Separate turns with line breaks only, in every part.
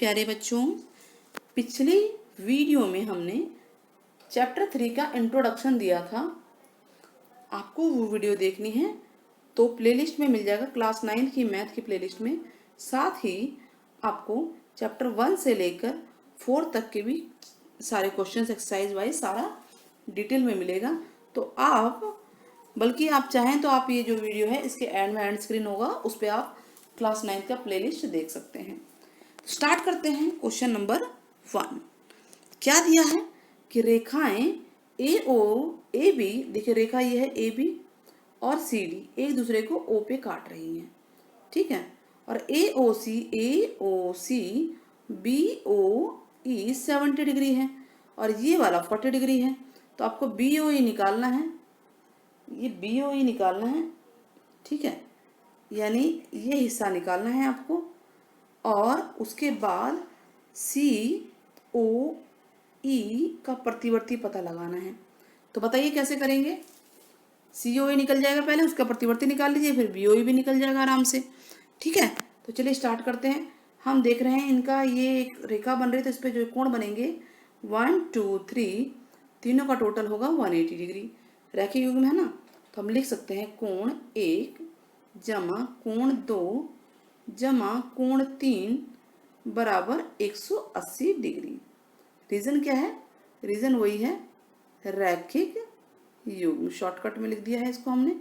प्यारे बच्चों, पिछले वीडियो में हमने चैप्टर 3 का इंट्रोडक्शन दिया था। आपको वो वीडियो देखनी है तो प्लेलिस्ट में मिल जाएगा, क्लास 9 की मैथ की प्लेलिस्ट में। साथ ही आपको चैप्टर 1 से लेकर 4 तक के भी सारे क्वेश्चंस एक्सरसाइज वाइज सारा डिटेल में मिलेगा। तो बल्कि आप चाहें तो आप ये जो वीडियो है इसके एंड में एंड स्क्रीन होगा, उस पर आप क्लास 9 का प्लेलिस्ट देख सकते हैं। स्टार्ट करते हैं। क्वेश्चन नंबर 1 क्या दिया है कि रेखाएं ए ओ ए बी, देखिए रेखा ये है ए बी और सी डी एक दूसरे को ओ पे काट रही हैं, ठीक है। और ए ओ सी बी ओ ई 70 डिग्री है और ये वाला 40 डिग्री है। तो आपको बी ओ ई निकालना है, ये बी ओ ई निकालना है, ठीक है, यानी ये हिस्सा निकालना है आपको। और उसके बाद सी ओ ई का प्रतिवर्ती पता लगाना है। तो बताइए कैसे करेंगे। सी ओ ई निकल जाएगा, पहले उसका प्रतिवर्ती निकाल लीजिए, फिर बी ओ ई भी निकल जाएगा आराम से, ठीक है। तो चलिए स्टार्ट करते हैं। हम देख रहे हैं इनका ये एक रेखा बन रही है, तो इस पर जो कोण बनेंगे 1 2 3, तीनों का टोटल होगा 180 डिग्री। रैखिक युग्म है ना, तो हम लिख सकते हैं कोण 1 जमा कोण 2 जमा कोण 3 बराबर 180 डिग्री। रीजन क्या है? रीजन वही है, रैखिक युग्म। शॉर्टकट में लिख दिया है इसको हमने,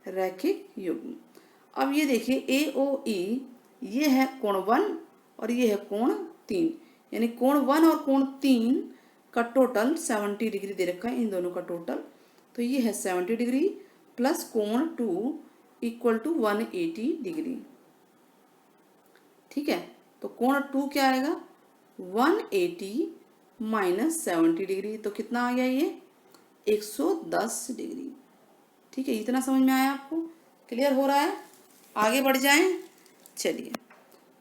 रैखिक युग्म। अब ये देखिए ए ओ ई, ये है कोण 1 और ये है कोण 3, यानी कोण 1 और कोण 3 का टोटल 70 डिग्री दे रखा है, इन दोनों का टोटल। तो ये है 70 डिग्री प्लस कोण 2 इक्वल टू 180 डिग्री, ठीक है। तो कोण 2 क्या आएगा? 180 माइनस 70 डिग्री, तो कितना आ गया ये? 110 डिग्री, ठीक है। इतना समझ में आया आपको? क्लियर हो रहा है? आगे बढ़ जाएं। चलिए,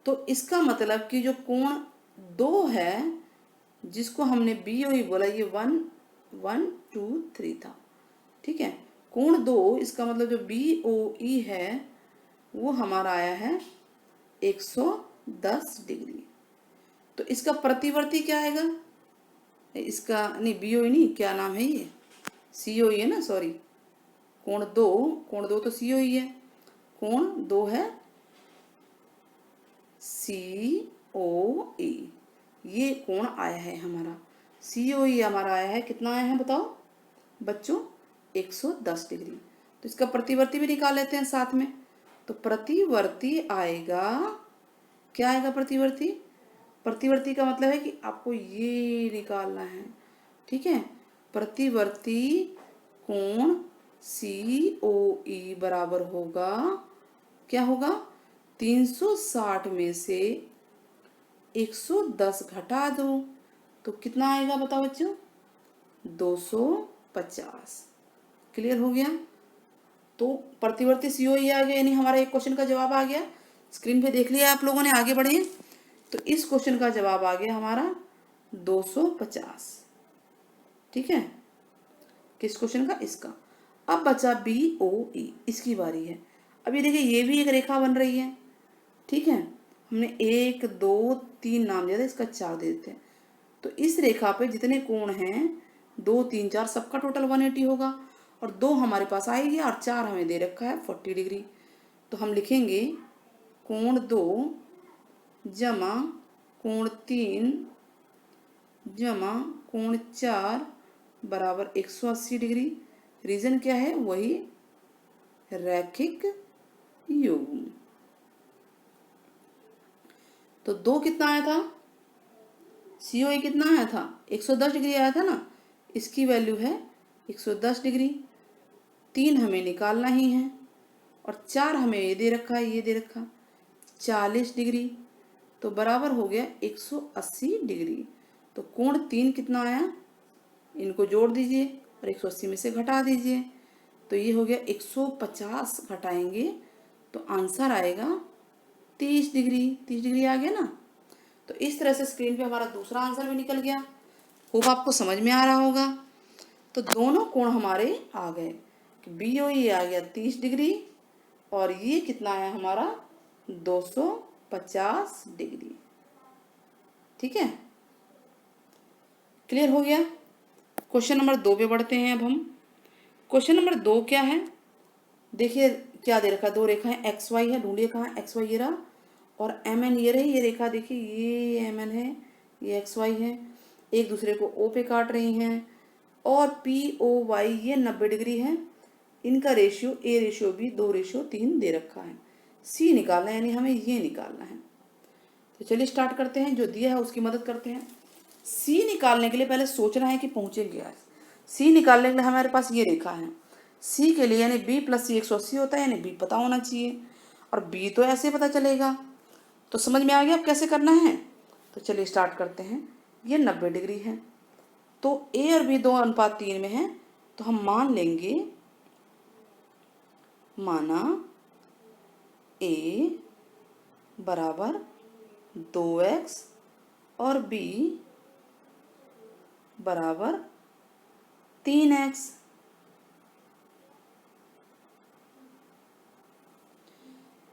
तो इसका मतलब कि जो कोण 2 है, जिसको हमने बी ओ ई बोला, ये 1 1 2 3 था, ठीक है। कोण 2, इसका मतलब जो बी ओ ई है वो हमारा आया है 110 डिग्री। तो इसका प्रतिवर्ती क्या आएगा? इसका नहीं, बी ओ ई नहीं, क्या नाम है ये? सी ओ ई है ना, सॉरी। कोण 2 तो सी ओ ई है, कोण 2 है सी ओ ई। ये कोण आया है हमारा, सी ओ ई हमारा आया है, कितना आया है बताओ बच्चों? 110 डिग्री। तो इसका प्रतिवर्ती भी निकाल लेते हैं साथ में। तो प्रतिवर्ती आएगा, क्या आएगा प्रतिवर्ती? प्रतिवर्ती का मतलब है कि आपको ये निकालना है, ठीक है। प्रतिवर्ती कोण सी ओ ई बराबर होगा, क्या होगा? 360 में से 110 घटा दो तो कितना आएगा बताओ बच्चों? 250। क्लियर हो गया? तो प्रतिवर्ती सी ओ ई आ गया, यानी हमारा एक क्वेश्चन का जवाब आ गया। स्क्रीन पे देख लिया आप लोगों ने, आगे बढ़े। तो इस क्वेश्चन का जवाब आ गया हमारा 250, ठीक है। किस क्वेश्चन का? इसका। अब बचा बी ओ ई, इसकी बारी है। अब ये देखिए, ये भी एक रेखा बन रही है, ठीक है। हमने 1 2 3 नाम दिया था, इसका 4 दे देते हैं। तो इस रेखा पे जितने कोण हैं 2 3 4, सबका टोटल 180 होगा। और 2 हमारे पास आएगी और 4 हमें दे रखा है 40 डिग्री। तो हम लिखेंगे कोण 2 जमा कोण 3 जमा कोण 4 बराबर 180 डिग्री। रीजन क्या है? वही रैखिक युग्म। तो 2 कितना आया था? सी ओ ई कितना आया था? 110 डिग्री आया था ना, इसकी वैल्यू है 110 डिग्री। 3 हमें निकालना ही है और 4 हमें ये दे रखा है, ये दे रखा 40 डिग्री। तो बराबर हो गया 180 डिग्री। तो कोण 3 कितना आया? इनको जोड़ दीजिए और 180 में से घटा दीजिए, तो ये हो गया 150 घटाएंगे तो आंसर आएगा 30 डिग्री। 30 डिग्री आ गया ना। तो इस तरह से स्क्रीन पे हमारा दूसरा आंसर भी निकल गया। होप आपको समझ में आ रहा होगा। तो दोनों कोण हमारे आ गए, बी ओ ई आ गया 30 डिग्री और ये कितना आया हमारा? 250 डिग्री। ठीक है, क्लियर हो गया। क्वेश्चन नंबर 2 पे बढ़ते हैं अब हम। क्वेश्चन नंबर 2 क्या है, देखिए क्या दे रखा है, 2 रेखाएं एक्स वाई है, ढूंढिए कहाँ एक्स वाई, ये रहा, और एम एन ये रही, ये रेखा देखिए ये एम एन है, ये एक्स वाई है, एक दूसरे को ओ पे काट रही हैं, और पी ओ वाई ये 90 डिग्री है। इनका रेशियो ए रेशियो बी 2:3 दे रखा है। सी निकालना है, यानी हमें ये निकालना है। तो चलिए स्टार्ट करते हैं, जो दिया है उसकी मदद करते हैं। सी निकालने के लिए पहले सोचना है कि पहुँचे क्या। सी निकालने के लिए हमारे पास ये रेखा है, सी के लिए यानी बी प्लस सी 180 होता है, यानी बी पता होना चाहिए, और बी तो ऐसे पता चलेगा। तो समझ में आ गया अब कैसे करना है। तो चलिए स्टार्ट करते हैं। ये 90 डिग्री है, तो ए और बी 2:3 में है, तो हम मान लेंगे, माना ए बराबर 2x और बी बराबर 3x।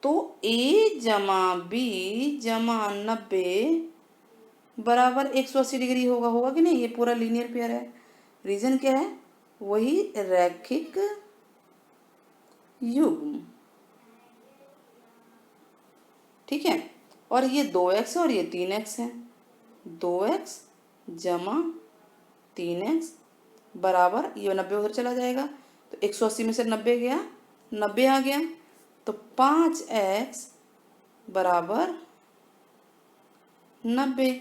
तो a जमा बी जमा 90 बराबर 180 डिग्री होगा कि नहीं। ये पूरा लीनियर पेयर है। रीजन क्या है, वही रैखिक युग्म, ठीक है। और ये 2x है और ये 3x है, 2x जमा 3x बराबर, ये 90 उधर चला जाएगा, तो 180 में से 90 गया, 90 आ गया, तो 5x बराबर 90।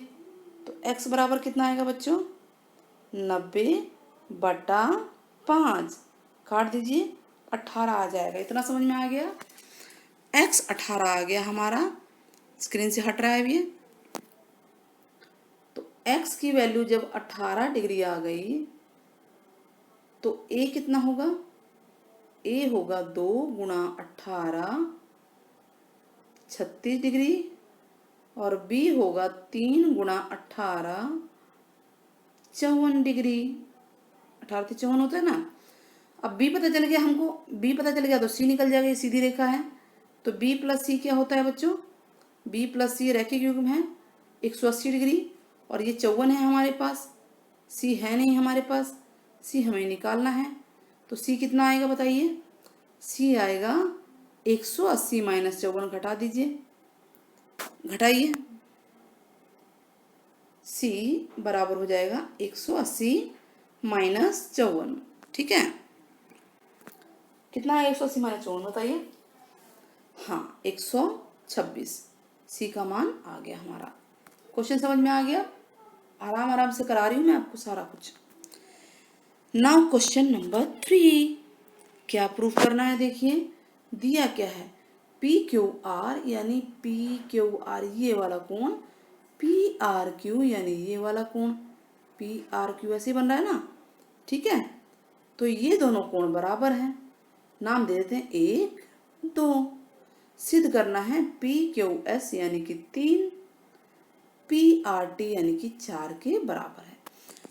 तो x बराबर कितना आएगा बच्चों, 90/5, काट दीजिए, 18 आ जाएगा। इतना समझ में आ गया। x 18 आ गया हमारा, स्क्रीन से हट रहा है ये। तो x की वैल्यू जब 18 डिग्री आ गई, तो a कितना होगा, a होगा 2 गुणा 18 36 डिग्री, और b होगा 3 गुणा 18 54 डिग्री। 18 से 54 होता है ना। अब b पता चल गया हमको, b पता चल गया तो c निकल जाएगा, ये सीधी रेखा है। तो b प्लस सी क्या होता है बच्चों, b प्लस सी रैखिक युग्म है 180 डिग्री, और ये 54 है हमारे पास, c है नहीं हमारे पास, c हमें निकालना है। तो c कितना आएगा बताइए, c आएगा 180 माइनस 54, घटा दीजिए, घटाइए, c बराबर हो जाएगा 180 माइनस 54, ठीक है। कितना है 180 माइनस 54 बताइए, हाँ 126। सी का मान आ गया हमारा। क्वेश्चन समझ में आ गया। आराम आराम से करा रही हूँ मैं आपको सारा कुछ। नाउ क्वेश्चन नंबर 3, क्या प्रूफ करना है, देखिए दिया क्या है, पी क्यू आर यानी पी क्यू आर ये वाला कोण, पी आर क्यू यानी ये वाला कोण, पी आर क्यू ऐसे बन रहा है ना, ठीक है। तो ये दोनों कोण बराबर हैं, नाम दे देते हैं 1 2। सिद्ध करना है पी क्यू एस यानी कि 3, पी आर टी यानी कि 4 के बराबर है।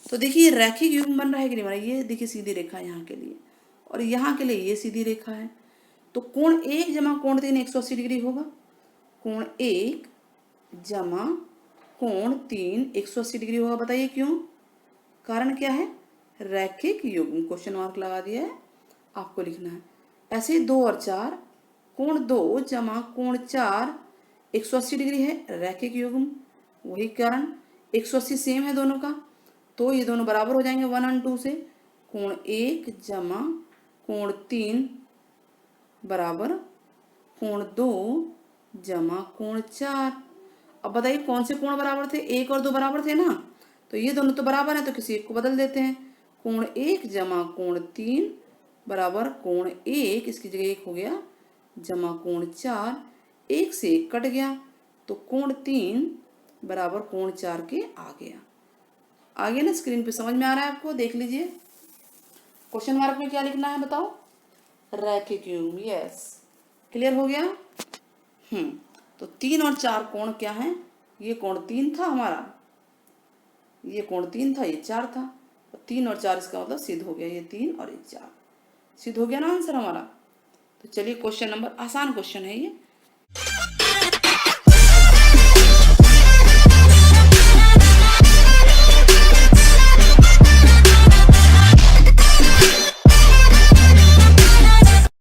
तो देखिए रैखिक युग्म बन रहा है कि नहीं बन रहा है। ये देखिए सीधी रेखा यहाँ के लिए, और यहाँ के लिए ये सीधी रेखा है। तो कोण 1 जमा कोण 3 180 डिग्री होगा। कोण 1 जमा कोण 3 180 डिग्री होगा। बताइए क्यों, कारण क्या है, रैखिक युग्म, क्वेश्चन मार्क लगा दिया है, आपको लिखना है। ऐसे ही 2 और 4, कोण 2 जमा कोण 4 180 डिग्री है, रैखिक युग्म, वही कारण 180 सेम है दोनों का, तो ये दोनों बराबर हो जाएंगे 1 और 2 से। कोण 1 जमा कोण 3 बराबर कोण 2 जमा कोण 4। अब बताइए कौन से कोण बराबर थे, 1 और 2 बराबर थे ना, तो ये दोनों तो बराबर हैं, तो किसी एक को बदल देते हैं। कोण 1 जमा कोण 3 बराबर कोण 1, इसकी जगह 1 हो गया, जमा कोण 4, 1 से 1 कट गया, तो कोण 3 बराबर कोण 4 के आ गया। आगे ना स्क्रीन पे समझ में आ रहा है आपको, देख लीजिए। क्वेश्चन मार्क में क्या लिखना है बताओ, रैखिक युग्म, यस, क्लियर हो गया। तो 3 और 4 कोण क्या है, ये कोण 3 था हमारा, ये कोण 3 था, ये 4 था, तो 3 और 4 इसका मतलब सिद्ध हो गया, ये 3 और ये 4 सिद्ध हो गया ना आंसर हमारा। तो चलिए क्वेश्चन नंबर, आसान क्वेश्चन है ये,